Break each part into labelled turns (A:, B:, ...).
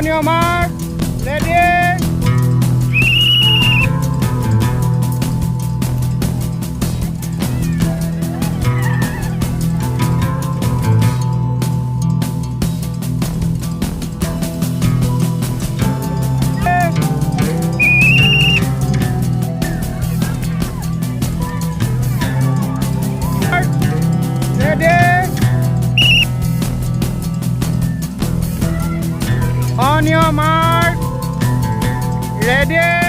A: On your mark, ready. On your mark, ready.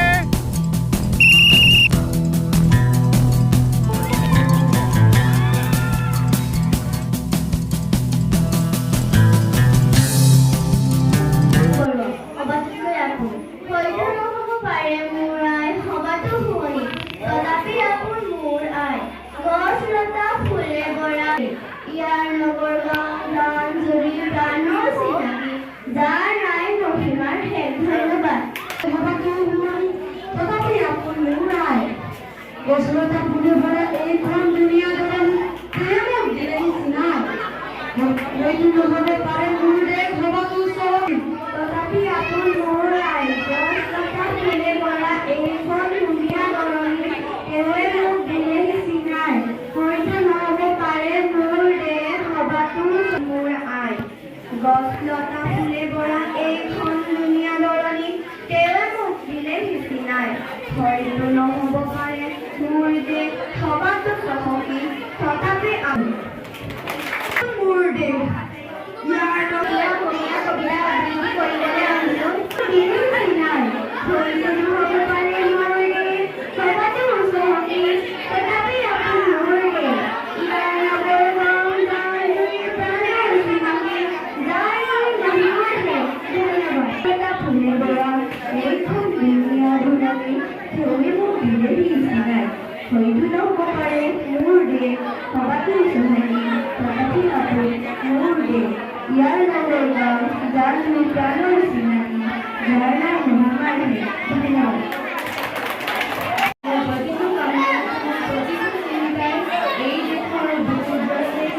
B: গছলতা ফুলে ভরা এইখন দুনিয়া দৰং প্ৰেমক দিলে সিনাই হয়তো নহ'ব পাৰে মোৰ দেশ হবতো চব তথাপি আপোন মোৰ আই গছলতা ফুলে ভৰা এইখন দুনিয়া দৰং এৱে মোক দিলে সিনাই হয়তো নহ'ব পাৰে মোৰ দেশ হবতো মোৰ আই গছলতা ফুলে ভৰা এইখন দুনিয়া দৰং এৱে মোক দিলে সিনাই হয়তো নহ'ব পাৰে মোৰ দেশ সবাতো চহকী তথাপি আমি মোৰ দেশ ইয়াৰ কবিতা আবৃত্তি কৰিবলৈ আহিলোঁ দিলোঁ নাই হয়তো নহ'ব পাৰে মোৰ দেশ সবাতো চহকী তথাপি আমি মোৰ দেশ ইয়াৰ নগৰ গাঁও গাঁৱৰ প্ৰাণৰ চিনাকি যাৰ নামৰ দেশ ধন্যবাদ এটা ফুলে বৰা এইখন দুনিয়া দুনাকি থৈ মোক দিলেহি নাই হয়তো নহ'ব পাৰে মোৰ দেশ সবাতো চহকী তথাপি আপুনি মোৰ দেশ ইয়াৰ নগৰ গাঁও যাৰ প্ৰাণৰ চিনাকি যাৰ নাম মহামাৰী ধন্যবাদ প্ৰতিটো কামত প্ৰতিটো চিন্তাই এই দেশৰ বুকুত বসে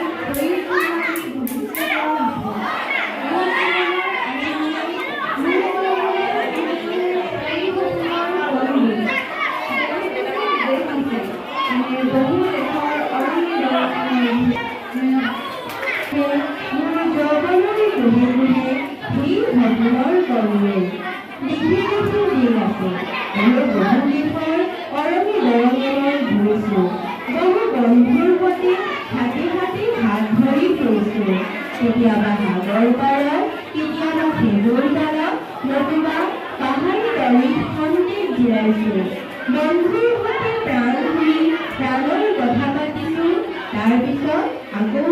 B: কেতিয়াবা সাগৰ পাৰত কেতিয়াবা খেজুৰ ডালত নতুবা পাহাৰী তলিত সন্তেক জিৰাইছোঁ বন্ধুৰ সৈতে প্ৰাণ খুলি প্ৰাণৰ কথা পাতিছোঁ তাৰপিছত আকৌ